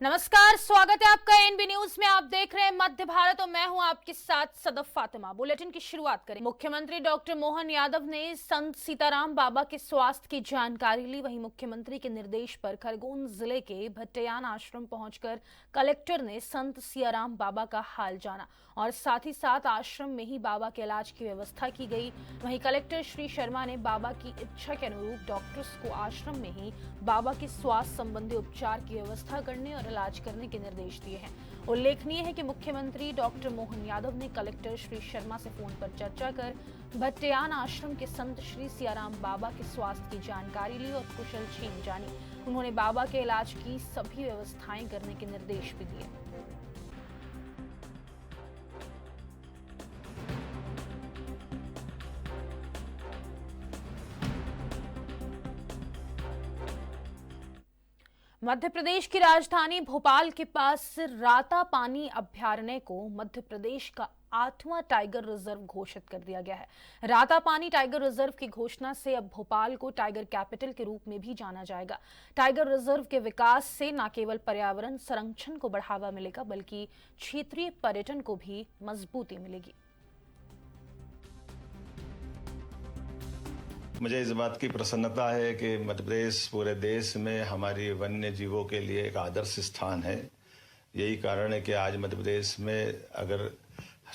नमस्कार, स्वागत है आपका एनबी न्यूज में। आप देख रहे हैं मध्य भारत और मैं हूं आपके साथ सदफ फातिमा। बुलेटिन की शुरुआत करें। मुख्यमंत्री डॉक्टर मोहन यादव ने संत सीताराम बाबा के स्वास्थ्य की जानकारी ली। वहीं मुख्यमंत्री के निर्देश पर खरगोन जिले के भट्टयान आश्रम पहुंचकर कलेक्टर ने संत सियाराम बाबा का हाल जाना और साथ ही साथ आश्रम में ही बाबा के इलाज की व्यवस्था की गई। वहीं कलेक्टर श्री शर्मा ने बाबा की इच्छा के अनुरूप डॉक्टर्स को आश्रम में ही बाबा के स्वास्थ्य संबंधी उपचार की व्यवस्था करने और इलाज करने के निर्देश दिए हैं। उल्लेखनीय है कि मुख्यमंत्री डॉक्टर मोहन यादव ने कलेक्टर श्री शर्मा से फोन पर चर्चा कर भट्टयान आश्रम के संत श्री सियाराम बाबा के स्वास्थ्य की जानकारी ली और कुशल छीन जानी। उन्होंने बाबा के इलाज की सभी व्यवस्थाएं करने के निर्देश भी दिए। मध्य प्रदेश की राजधानी भोपाल के पास रातापानी अभयारण्य को मध्य प्रदेश का 8वां टाइगर रिजर्व घोषित कर दिया गया है। रातापानी टाइगर रिजर्व की घोषणा से अब भोपाल को टाइगर कैपिटल के रूप में भी जाना जाएगा। टाइगर रिजर्व के विकास से न केवल पर्यावरण संरक्षण को बढ़ावा मिलेगा बल्कि क्षेत्रीय पर्यटन को भी मजबूती मिलेगी। मुझे इस बात की प्रसन्नता है कि मध्य प्रदेश पूरे देश में हमारी वन्य जीवों के लिए एक आदर्श स्थान है। यही कारण है कि आज मध्य प्रदेश में अगर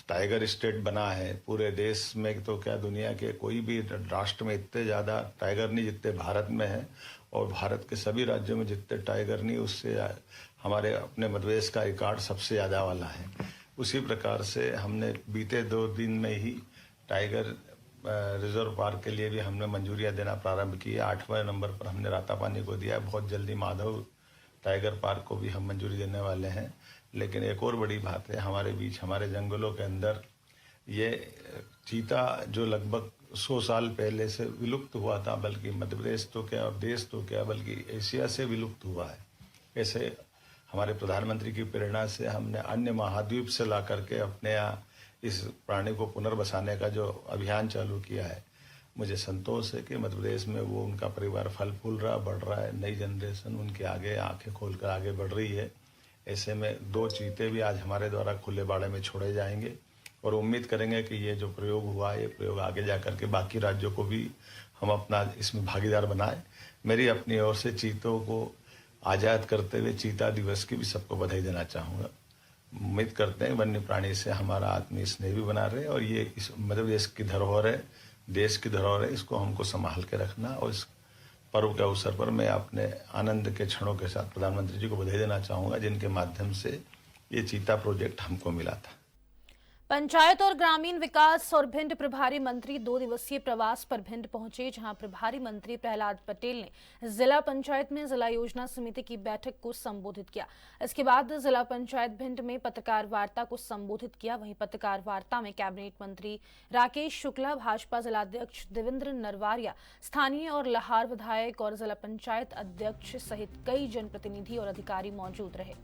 टाइगर स्टेट बना है, पूरे देश में तो क्या दुनिया के कोई भी राष्ट्र में इतने ज़्यादा टाइगर नहीं जितने भारत में हैं, और भारत के सभी राज्यों में जितने टाइगर नहीं उससे हमारे अपने मध्य प्रदेश का रिकॉर्ड सबसे ज़्यादा वाला है। उसी प्रकार से हमने बीते 2 दिन में ही टाइगर रिजर्व पार्क के लिए भी हमने मंजूरियां देना प्रारंभ की है। 8वें नंबर पर हमने रातापानी को दिया है। बहुत जल्दी माधव टाइगर पार्क को भी हम मंजूरी देने वाले हैं। लेकिन एक और बड़ी बात है, हमारे बीच हमारे जंगलों के अंदर ये चीता जो लगभग 100 साल पहले से विलुप्त हुआ था, बल्कि मध्य प्रदेश तो क्या और देश तो क्या बल्कि एशिया से विलुप्त हुआ है। ऐसे हमारे प्रधानमंत्री की प्रेरणा से हमने अन्य महाद्वीप से ला करके अपने यहाँ इस प्राणी को पुनर्बसाने का जो अभियान चालू किया है, मुझे संतोष है कि मध्य प्रदेश में वो उनका परिवार फल फूल रहा, बढ़ रहा है। नई जनरेशन उनके आगे आंखें खोलकर आगे बढ़ रही है। ऐसे में 2 चीते भी आज हमारे द्वारा खुले बाड़े में छोड़े जाएंगे और उम्मीद करेंगे कि ये जो प्रयोग हुआ, ये प्रयोग आगे जा कर के बाकी राज्यों को भी हम अपना इसमें भागीदार बनाएं। मेरी अपनी ओर से चीतों को आज़ाद करते हुए चीता दिवस की भी सबको बधाई देना चाहूँगा। उम्मीद करते हैं वन्य प्राणी से हमारा आत्मीय स्नेह भी बना रहे और ये इस मध्य प्रदेश की धरोहर है, देश की धरोहर है, इसको हमको संभाल के रखना। और इस पर्व के अवसर पर मैं अपने आनंद के क्षणों के साथ प्रधानमंत्री जी को बधाई देना चाहूँगा, जिनके माध्यम से ये चीता प्रोजेक्ट हमको मिला था। पंचायत और ग्रामीण विकास और भिंड प्रभारी मंत्री 2 दिवसीय प्रवास पर भिंड पहुंचे, जहां प्रभारी मंत्री प्रहलाद पटेल ने जिला पंचायत में जिला योजना समिति की बैठक को संबोधित किया। इसके बाद जिला पंचायत भिंड में पत्रकार वार्ता को संबोधित किया। वहीं पत्रकार वार्ता में कैबिनेट मंत्री राकेश शुक्ला, भाजपा जिलाध्यक्ष देवेंद्र नरवारिया, स्थानीय और लहार विधायक और जिला पंचायत अध्यक्ष सहित कई जनप्रतिनिधि और अधिकारी मौजूद रहे।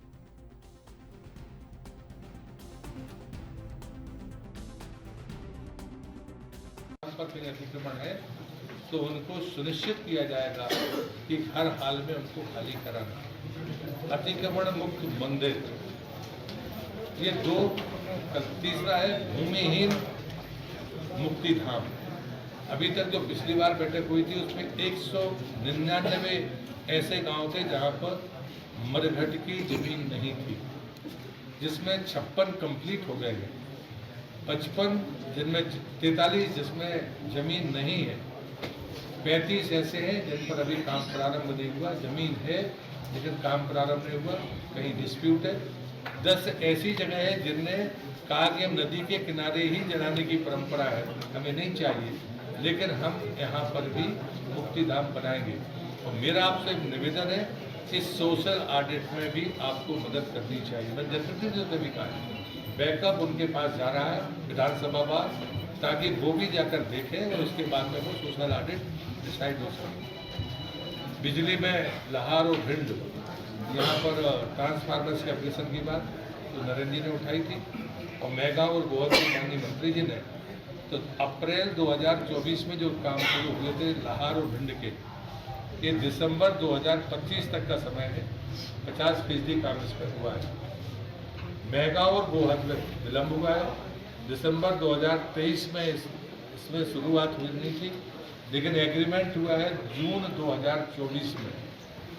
पर कहीं अतिक्रमण है तो उनको सुनिश्चित किया जाएगा कि हर हाल में उनको खाली कराना। अतिक्रमण मुक्त मंदिर, ये 2। तीसरा है भूमिहीन मुक्ति धाम। अभी तक जो पिछली बार बैठक हुई थी उसमें 199 ऐसे गांव थे जहां पर मरघट की जमीन नहीं थी, जिसमें 56 कंप्लीट हो गए हैं। 55 जिनमें 43 जिसमें जमीन नहीं है। 35 ऐसे हैं जिन पर अभी काम प्रारंभ नहीं हुआ, जमीन है लेकिन काम प्रारंभ नहीं हुआ, कहीं डिस्प्यूट है। 10 ऐसी जगह है जिनमें कहा कि हम नदी के किनारे ही जलाने की परंपरा है, हमें नहीं चाहिए, लेकिन हम यहाँ पर भी मुक्तिधाम बनाएंगे। और मेरा आपसे निवेदन है, इस सोशल ऑडिट में भी आपको मदद करनी चाहिए। मैं जनप्रतिनिधियों से भी कहा बैकअप उनके पास जा रहा है विधानसभा बार, ताकि वो भी जाकर देखें और उसके बाद में वो सोशल ऑडिट डिसाइड हो सके। बिजली में लहार और भिंड, यहाँ पर ट्रांसफार्मर्स के ऑपरेशन की बात तो नरेंद्र जी ने उठाई थी और मेगांव और गोवा के माननीय मंत्री जी ने, तो अप्रैल 2024 में जो काम शुरू हुए थे लहार और भिंड के, ये दिसंबर 2025 तक का समय है। 50% काम इसमें हुआ है। मेहगांव और गोहद में विलम्ब हुआ है। दिसंबर 2023 में इसमें शुरुआत हुई नहीं थी, लेकिन एग्रीमेंट हुआ है जून 2024 में,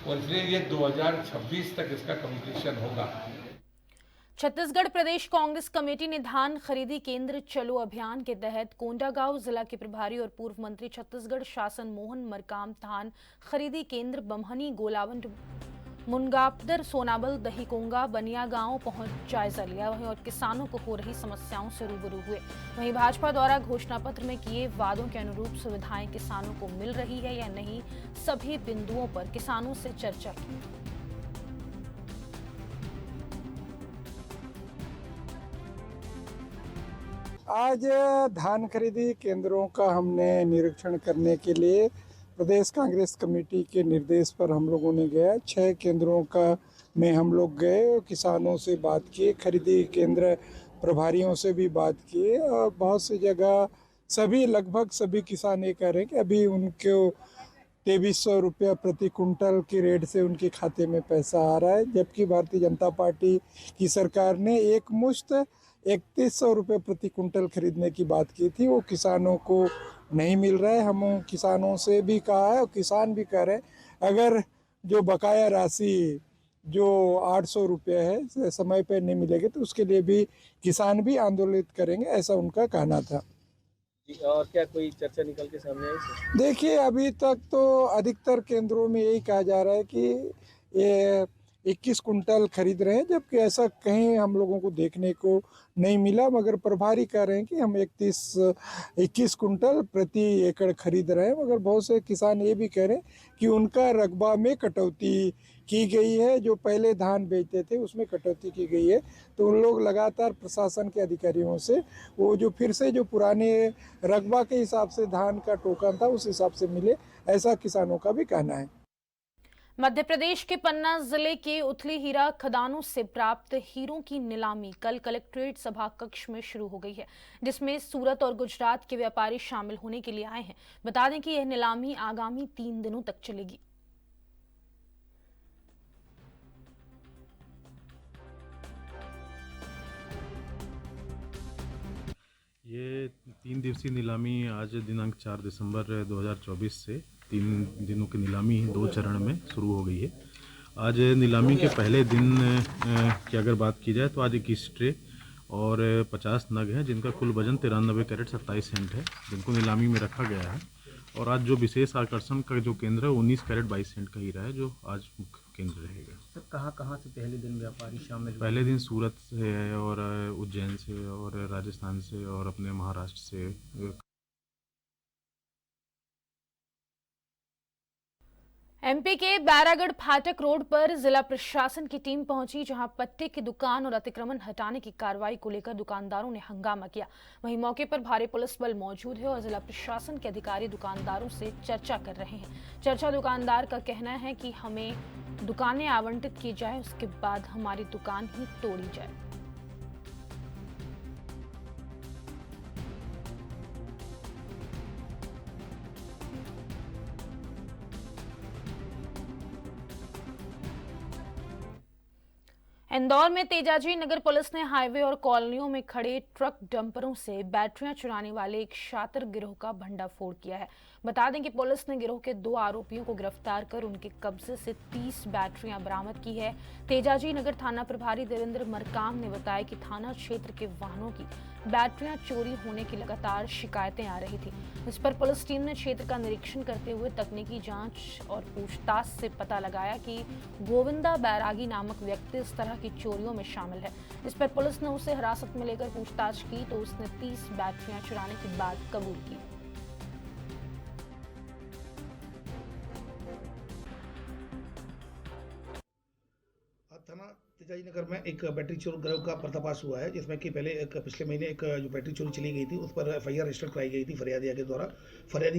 और इसलिए ये 2026 तक इसका कंप्लीशन होगा। छत्तीसगढ़ प्रदेश कांग्रेस कमेटी ने धान खरीदी केंद्र चलो अभियान के तहत कोंडागांव जिला के प्रभारी और पूर्व मंत्री छत्तीसगढ़ शासन मोहन मरकाम धान खरीदी केंद्र बम्हनी गोलावंड मुनगापदर सोनाबल दहीकोंगा बनिया गांव पहुंच जायजा लिया वहीं और किसानों को हो रही समस्याओं से रूबरू हुए। वहीं भाजपा द्वारा घोषणा पत्र में किए वादों के अनुरूप सुविधाएं किसानों को मिल रही है या नहीं, सभी बिंदुओं पर किसानों से चर्चा की। आज धान खरीदी केंद्रों का हमने निरीक्षण करने के लिए प्रदेश कांग्रेस कमेटी के निर्देश पर हम लोगों ने गया 6 केंद्रों का में हम लोग गए, किसानों से बात की, खरीदी केंद्र प्रभारियों से भी बात की और बहुत सी जगह लगभग सभी किसान ये कह रहे हैं कि अभी उनको 2300 रुपया प्रति कुंटल की रेट से उनके खाते में पैसा आ रहा है, जबकि भारतीय जनता पार्टी की सरकार ने एक मुश्त 3100 रुपये प्रति कुंटल खरीदने की बात की थी, वो किसानों को नहीं मिल रहा है। हम किसानों से भी कहा है और किसान भी कह रहे हैं अगर जो बकाया राशि जो 800 रुपये है समय पर नहीं मिलेगी तो उसके लिए भी किसान भी आंदोलित करेंगे, ऐसा उनका कहना था। और क्या कोई चर्चा निकल के सामने आई? देखिए अभी तक तो अधिकतर केंद्रों में यही कहा जा रहा है कि ये 21 कुंटल खरीद रहे हैं, जबकि ऐसा कहीं हम लोगों को देखने को नहीं मिला, मगर प्रभारी कह रहे हैं कि हम 21 कुंटल प्रति एकड़ खरीद रहे हैं। मगर बहुत से किसान ये भी कह रहे हैं कि उनका रकबा में कटौती की गई है, जो पहले धान बेचते थे उसमें कटौती की गई है, तो उन लोग लगातार प्रशासन के अधिकारियों से वो जो फिर से जो पुराने रकबा के हिसाब से धान का टोकन था उस हिसाब से मिले, ऐसा किसानों का भी कहना है। मध्य प्रदेश के पन्ना जिले के उथली हीरा खदानों से प्राप्त हीरों की नीलामी कल कलेक्ट्रेट सभा कक्ष में शुरू हो गई है, जिसमें सूरत और गुजरात के व्यापारी शामिल होने के लिए आए हैं। बता दें कि यह नीलामी आगामी 3 दिनों तक चलेगी। ये 3 दिवसीय नीलामी आज दिनांक 4 दिसंबर 2024 से 3 दिनों की नीलामी 2 चरण में शुरू हो गई है। आज नीलामी के पहले दिन की अगर बात की जाए तो आज 21 ट्रे और 50 नग हैं, जिनका कुल वजन 93 कैरेट 27 सेंट है, जिनको नीलामी में रखा गया है। और आज जो विशेष आकर्षण का जो केंद्र है 19 कैरेट 22 सेंट का हीरा है, जो आज मुख्य केंद्र रहेगा। तो कहाँ से पहले दिन व्यापारी शामिल हुए? पहले दिन सूरत से है और उज्जैन से और राजस्थान से और अपने महाराष्ट्र से। एमपी के बैरागढ़ फाटक रोड पर जिला प्रशासन की टीम पहुंची, जहां पट्टे की दुकान और अतिक्रमण हटाने की कार्रवाई को लेकर दुकानदारों ने हंगामा किया। वहीं मौके पर भारी पुलिस बल मौजूद है और जिला प्रशासन के अधिकारी दुकानदारों से चर्चा कर रहे हैं। दुकानदार का कहना है कि हमें दुकानें आवंटित की जाए, उसके बाद हमारी दुकान ही तोड़ी जाए। इंदौर में तेजाजी नगर पुलिस ने हाईवे और कॉलोनियों में खड़े ट्रक डंपरों से बैटरियां चुराने वाले एक शातिर गिरोह का भंडाफोड़ किया है। बता दें कि पुलिस ने गिरोह के 2 आरोपियों को गिरफ्तार कर उनके कब्जे से 30 बैटरियां बरामद की है। तेजाजी नगर थाना प्रभारी देवेंद्र मरकाम ने बताया कि थाना क्षेत्र के वाहनों की बैटरियां चोरी होने की लगातार शिकायतें आ रही थी। इस पर पुलिस टीम ने क्षेत्र का निरीक्षण करते हुए तकनीकी जांच और पूछताछ से पता लगाया कि गोविंदा बैरागी नामक व्यक्ति इस तरह की चोरियों में शामिल है। इस पर पुलिस ने उसे हिरासत में लेकर पूछताछ की तो उसने 30 बैटरियां चुराने की बात कबूल की। थाना तेजाजी नगर में एक बैटरी चोर गिरोह का पर्दाफाश हुआ है, जिसमें कि पहले पिछले महीने एक जो बैटरी चोरी चली गई थी उस पर FIR रजिस्टर कराई गई थी फरियादी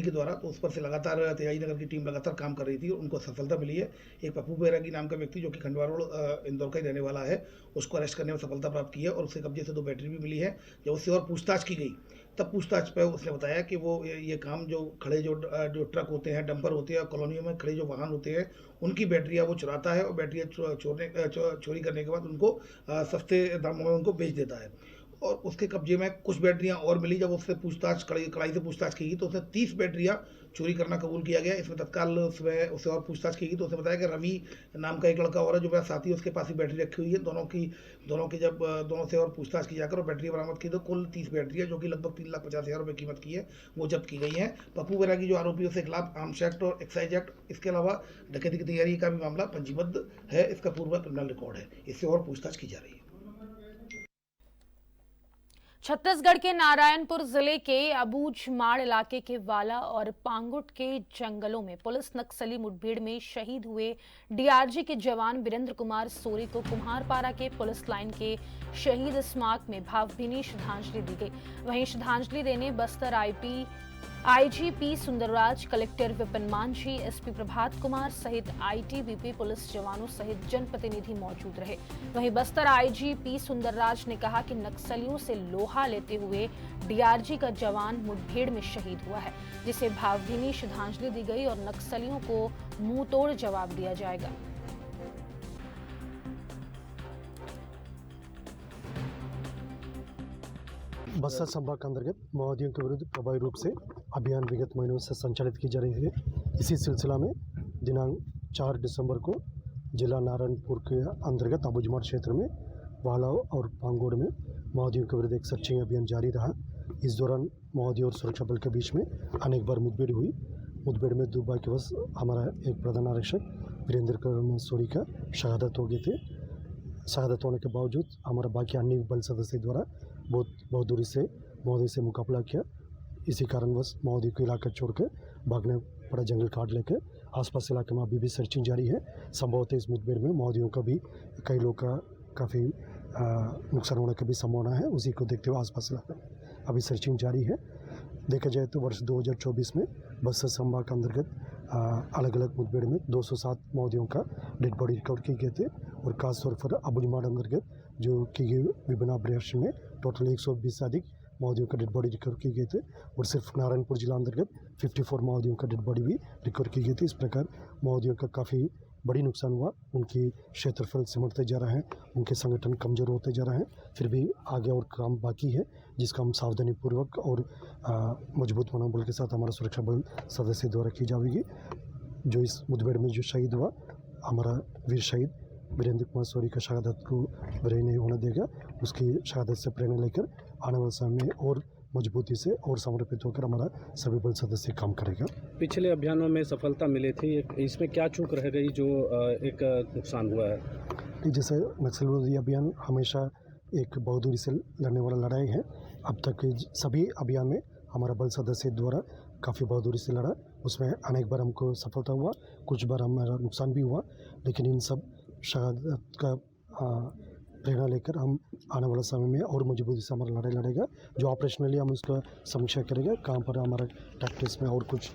के द्वारा। तो उस पर से लगातार तेजाजी नगर की टीम लगातार काम कर रही थी और उनको सफलता मिली है। एक पप्पू बैरागी नाम का व्यक्ति जो कि खंडवा रोड इंदौर का ही रहने वाला है, उसको अरेस्ट करने में सफलता प्राप्त की है और उसके कब्जे से 2 बैटरी भी मिली है। जब उससे और पूछताछ की गई तब पूछताछ पे उसने बताया कि वो ये काम जो खड़े जो ट्रक होते हैं, डंपर होते हैं, कॉलोनियों में खड़े जो वाहन होते हैं, उनकी बैटरियाँ वो चुराता है और बैटरियाँ चोरी करने के बाद उनको सस्ते दामों में उनको बेच देता है। और उसके कब्जे में कुछ बैटरियाँ और मिली। जब उससे कड़ाई से पूछताछ की गई तो उसने 30 बैटरियाँ चोरी करना कबूल किया गया। इसमें तत्काल उससे और पूछताछ की गई तो उसने बताया कि रवि नाम का एक लड़का और है जो मेरा साथी है, उसके पास ही बैटरी रखी हुई है। दोनों से और पूछताछ की जाकर और बैटरी बरामद की तो कुल 30 बैटरियाँ जो कि लगभग 3,50,000 रुपये कीमत की है वो जब्त की गई हैं। पप्पू बैरागी जो आरोपी उसके खिलाफ आर्म्स एक्ट और एक्साइज एक्ट, इसके अलावा डकैती की तैयारी का भी मामला पंजीबद्ध है। इसका पूर्व क्रिमिनल रिकॉर्ड है। इससे और पूछताछ की जा रही है। छत्तीसगढ़ के नारायणपुर जिले के अबूझमाड़ इलाके के वाला और पांगुट के जंगलों में पुलिस नक्सली मुठभेड़ में शहीद हुए डीआरजी के जवान वीरेंद्र कुमार सोरी को कुम्हारपारा के पुलिस लाइन के शहीद स्मारक में भावभीनी श्रद्धांजलि दी गई। वहीं श्रद्धांजलि देने Bastar IGP Sundarraj, collector Vipin Manjhi, SP Prabhat Kumar सहित आईटीबीपी पुलिस जवानों सहित जनप्रतिनिधि मौजूद रहे। वहीं बस्तर आईजीपी सुंदरराज ने कहा कि नक्सलियों से लोहा लेते हुए डीआरजी का जवान मुठभेड़ में शहीद हुआ है, जिसे भावभीनी श्रद्धांजलि दी गई और नक्सलियों को मुंहतोड़ जवाब दिया जाएगा। बस्तर संभाग के अंतर्गत माओवादियों के विरुद्ध प्रभावी रूप से अभियान विगत महीनों से संचालित की जा रही है। इसी सिलसिला में दिनांक 4 दिसंबर को जिला नारायणपुर के अंतर्गत अबूझमाड़ क्षेत्र में वाला और पांगोड़ में माओवादियों के विरुद्ध एक सर्चिंग अभियान जारी रहा। इस दौरान माओवादियों और सुरक्षा बल के बीच में अनेक बार मुठभेड़ हुई। मुठभेड़ में दुर्भाग्यवश हमारा एक प्रधान आरक्षक वीरेंद्र कुमार सोरी का शहादत हो गए थे। शहादत होने के बावजूद हमारा बाकी अन्य बल सदस्य द्वारा बहुत दूरी से माओवादी से मुकाबला किया। इसी कारणवश माओवादी को इलाका छोड़कर भागने पड़ा जंगल काट लेकर। आसपास इलाके में अभी भी सर्चिंग जारी है। संभवतः इस मुठभेड़ में माओवादियों का भी कई लोग का काफ़ी नुकसान होने की भी संभावना है। उसी को देखते हुए आसपास इलाके में अभी सर्चिंग जारी है। देखा जाए तो वर्ष 2024 में बस्तर संभाग के अंतर्गत अलग अलग मुठभेड़ में 207 माओवादियों का डेड बॉडी रिकवर किए गए थे और खासतौर पर अबूझमाड़ अंतर्गत जो की गई विभिन्न ऑपरेशन में टोटल 120 से अधिक माओवादियों का डेड बॉडी रिकवर किए गए थे और सिर्फ नारायणपुर जिला अंतर्गत 54 माओवादियों का डेड बॉडी भी रिकवर की गई थी। इस प्रकार माओवादियों का काफ़ी बड़ी नुकसान हुआ। उनकी क्षेत्रफल सिमटते जा रहे हैं, उनके संगठन कमज़ोर होते जा रहे हैं। फिर भी आगे और काम बाकी है, जिसका हम सावधानीपूर्वक और मजबूत मनोबल के साथ हमारा सुरक्षा बल सदस्य द्वारा की जाएगी। जो इस मुठभेड़ में जो शहीद हुआ, हमारा वीर शहीद वीरेंद्र कुमार सोरी का शहादत को बरे नहीं होने देगा। उसकी शहादत से प्रेरणा लेकर आने वाले समय में और मजबूती से और समर्पित होकर हमारा सभी बल सदस्य काम करेगा। पिछले अभियानों में सफलता मिली थी, इसमें क्या चूक रह गई जो एक नुकसान हुआ है? जैसे नक्सलवादी अभियान हमेशा एक बहादुरी से लड़ने वाला लड़ाई है। अब तक सभी अभियान में हमारा बल सदस्य द्वारा काफ़ी बहादुरी से लड़ा। उसमें अनेक बार हमको सफलता हुआ, कुछ बार हमारा नुकसान भी हुआ, लेकिन इन सब शहादत का प्रेरणा लेकर हम आने वाले समय में और मजबूती से हमारा लड़ाई लड़ेगा। जो ऑपरेशनली हम उसका समीक्षा करेंगे, कहाँ पर हमारा टैक्टिक्स में और कुछ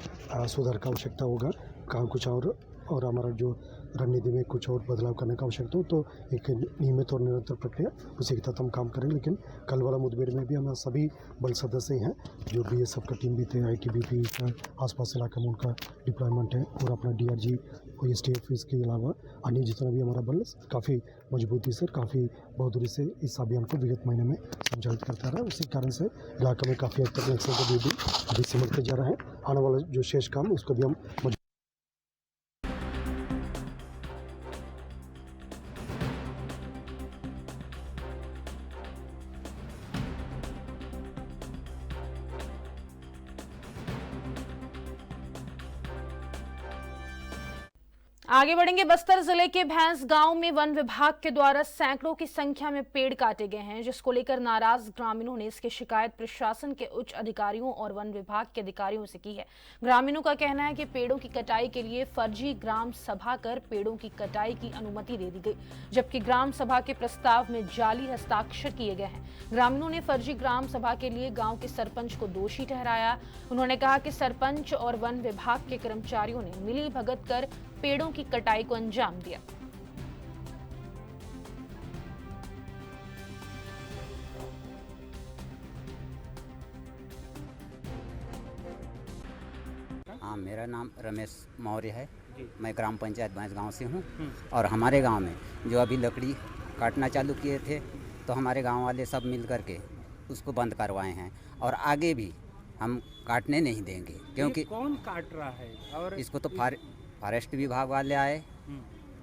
सुधार का आवश्यकता होगा, कहाँ कुछ और हमारा जो रणनीति में कुछ और बदलाव करने का आवश्यकता हो, तो एक नियमित और निरंतर प्रक्रिया उसी के तहत हम काम करेंगे। लेकिन कल वाला मुठभेड़ में भी हमारे सभी बल सदस्य हैं, जो BSF का टीम भी थे, ITBP का आसपास इलाके में उनका डिप्लॉयमेंट है और अपना DRG और STF के अलावा अन्य जितना भी हमारा बल काफ़ी मजबूती से, काफ़ी बहादुरी से इस अभियान को विगत महीने में संचालित करता रहा। उसी कारण से इलाके में काफ़ी हद तक नक्सल भी अभी सिमटते जा रहे हैं। आने वाला जो शेष काम उसको भी हम आगे बढ़ेंगे। बस्तर जिले के भैंस गांव में वन विभाग के द्वारा सैकड़ों की संख्या में पेड़ काटे गए हैं, जिसको लेकर नाराज ग्रामीणों ने इसकी शिकायत प्रशासन के उच्च अधिकारियों और वन विभाग के अधिकारियों से की है। ग्रामीणों का कहना है कि पेड़ों की कटाई के लिए फर्जी ग्राम सभा कर पेड़ों की कटाई की अनुमति दे दी गई, जबकि ग्राम सभा के प्रस्ताव में जाली हस्ताक्षर किए गए हैं। ग्रामीणों ने फर्जी ग्राम सभा के लिए गाँव के सरपंच को दोषी ठहराया। उन्होंने कहा कि सरपंच और वन विभाग के कर्मचारियों ने मिली भगत कर पेड़ों की कटाई को अंजाम दिया। हाँ, मेरा नाम रमेश मौर्य है। मैं ग्राम पंचायत भैंस गाँव से हूँ। और हमारे गांव में जो अभी लकड़ी काटना चालू किए थे, तो हमारे गांव वाले सब मिल कर के उसको बंद करवाए हैं, और आगे भी हम काटने नहीं देंगे, क्योंकि कौन काट रहा है? और इसको तो फॉरेस्ट विभाग वाले आए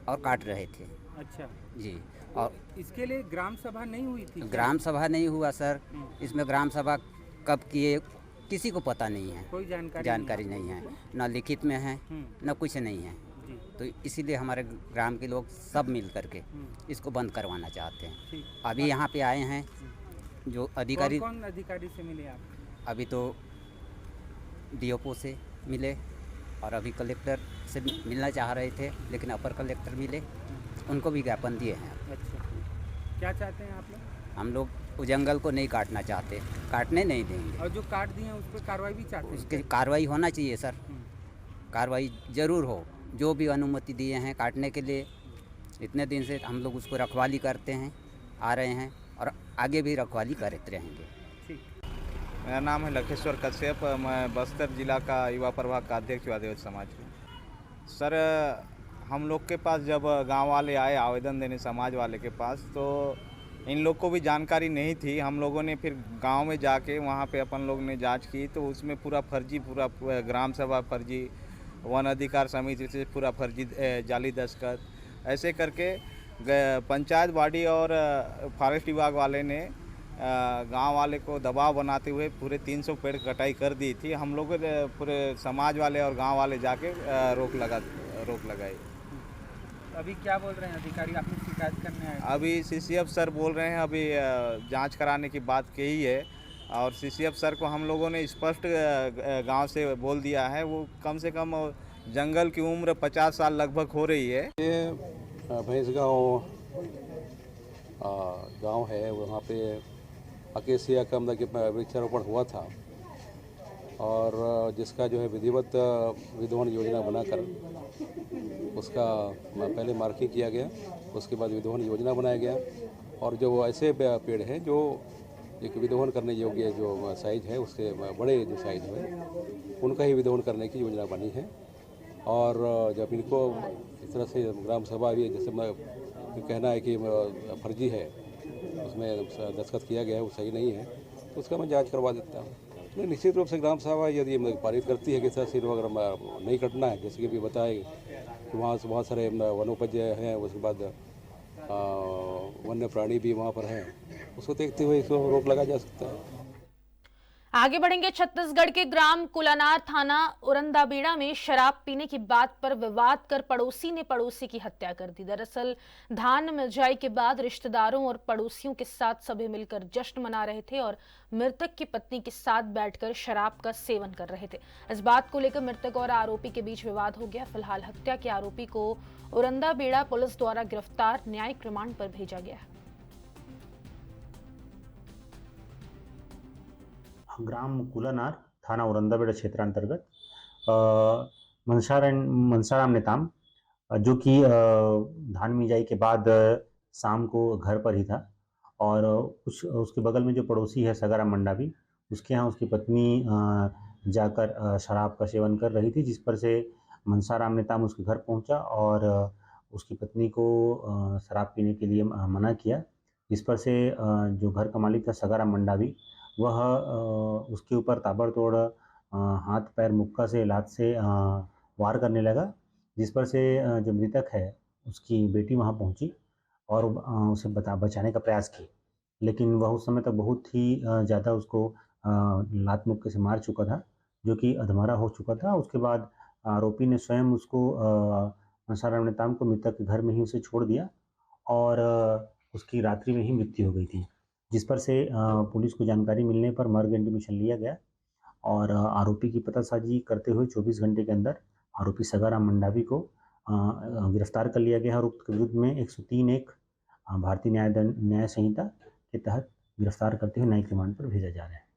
और काट रहे थे। अच्छा जी। और इसके लिए ग्राम सभा नहीं हुई थी? ग्राम सभा नहीं हुआ सर। इसमें ग्राम सभा कब किए किसी को पता नहीं है, कोई जानकारी नहीं है, न लिखित में है न कुछ नहीं है। तो इसीलिए हमारे ग्राम के लोग सब मिल करके इसको बंद करवाना चाहते हैं। अभी यहाँ पे आए हैं जो अधिकारी। कौन अधिकारी से मिले आप? अभी तो डीओपो से मिले, और अभी कलेक्टर से मिलना चाह रहे थे, लेकिन अपर कलेक्टर मिले, उनको भी ज्ञापन दिए हैं। अच्छा, क्या चाहते हैं आप लोग? हम लोग उस जंगल को नहीं काटना चाहते, काटने नहीं देंगे। और जो काट दिए हैं उस पर कार्रवाई भी चाहते हैं? उसकी कार्रवाई होना चाहिए सर, कार्रवाई ज़रूर हो। जो भी अनुमति दिए हैं काटने के लिए, इतने दिन से हम लोग उसको रखवाली करते हैं, आ रहे हैं, और आगे भी रखवाली करते रहेंगे। मेरा नाम है लखेश्वर कश्यप। मैं बस्तर जिला का युवा प्रभाग का अध्यक्ष हूँ आदिवासी समाज के। सर, हम लोग के पास जब गांव वाले आए आवेदन देने समाज वाले के पास, तो इन लोग को भी जानकारी नहीं थी। हम लोगों ने फिर गांव में जाके वहां पे अपन लोग ने जांच की, तो उसमें पूरा ग्राम सभा फर्जी, वन अधिकार समिति से पूरा फर्जी जाली दस्तखत, ऐसे करके पंचायत बॉडी और फॉरेस्ट विभाग वाले ने गांव वाले को दबाव बनाते हुए पूरे 300 पेड़ कटाई कर दी थी। हम लोगों ने पूरे समाज वाले और गांव वाले जाके रोक लगाई। अभी क्या बोल रहे हैं अधिकारी? आपने शिकायत करने आए? अभी सीसीएफ सर बोल रहे हैं अभी जांच कराने की बात कही है, और सीसीएफ सर को हम लोगों ने स्पष्ट गांव से बोल दिया है। वो कम से कम जंगल की उम्र 50 साल लगभग हो रही है। ये भैंस गाँव है, वहाँ पे अकेसिया का मतलब कि वृक्षारोपण हुआ था, और जिसका जो है विधिवत विधवन योजना बनाकर उसका पहले मार्किंग किया गया, उसके बाद विधवन योजना बनाया गया, और जो ऐसे पेड़ हैं जो एक विधवन करने योग्य जो साइज है, उससे बड़े जो साइज है उनका ही विधवन करने की योजना बनी है। और जब इनको इस तरह से ग्राम सभा भी, जैसे मैं कहना है कि फर्जी है, उसमें दस्तखत किया गया है, वो सही नहीं है, तो उसका मैं जांच करवा देता हूँ। नहीं, निश्चित रूप से ग्राम सभा यदि पारित करती है कि सर सिर्फ अगर नहीं कटना है, जैसे कि भी बताए कि वहाँ से बहुत सारे वनोपज हैं, उसके बाद वन्य प्राणी भी वहाँ पर हैं, उसको देखते हुए इसको रोक लगा जा सकता है। आगे बढ़ेंगे। छत्तीसगढ़ के ग्राम कुलानार थाना उरंदाबेड़ा में शराब पीने की बात पर विवाद कर पड़ोसी ने पड़ोसी की हत्या कर दी। दरअसल धान मिर्जाई के बाद रिश्तेदारों और पड़ोसियों के साथ सभी मिलकर जश्न मना रहे थे और मृतक की पत्नी के साथ बैठकर शराब का सेवन कर रहे थे। इस बात को लेकर मृतक और आरोपी के बीच विवाद हो गया। फिलहाल हत्या के आरोपी को उरंदाबेड़ा पुलिस द्वारा गिरफ्तार न्यायिक रिमांड पर भेजा गया है। ग्राम कुलानार थाना उरंदाबेड़ा क्षेत्रांतर्गत मनसाराम नेताम, जो कि धान मिजाई के बाद शाम को घर पर ही था, और उसके बगल में जो पड़ोसी है सगाराम मंडावी, उसके यहाँ उसकी पत्नी जाकर शराब का सेवन कर रही थी, जिस पर से मनसाराम नेताम उसके घर पहुंचा और उसकी पत्नी को शराब पीने के लिए मना किया। जिस पर से जो घर का मालिक था सगाराम मंडावी, वह उसके ऊपर ताबड़तोड़ हाथ पैर मुक्का से लात से वार करने लगा, जिस पर से जो मृतक है उसकी बेटी वहां पहुंची और उसे बचाने का प्रयास की, लेकिन वह उस समय तक बहुत ही ज़्यादा उसको लात मुक्के से मार चुका था, जो कि अधमरा हो चुका था। उसके बाद आरोपी ने स्वयं उसको मनसाराम नेताम को मृतक के घर में ही उसे छोड़ दिया और उसकी रात्रि में ही मृत्यु हो गई थी, जिस पर से पुलिस को जानकारी मिलने पर मर्ग इंटीमेशन लिया गया और आरोपी की पतासाजी करते हुए 24 घंटे के अंदर आरोपी सगाराम मंडावी को गिरफ्तार कर लिया गया और उसके विरुद्ध में 103(1) भारतीय न्याय संहिता के तहत गिरफ्तार करते हुए न्यायिक रिमांड पर भेजा जा रहा है।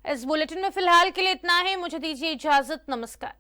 इस बुलेटिन में फिलहाल के लिए इतना ही। मुझे दीजिए इजाजत। नमस्कार।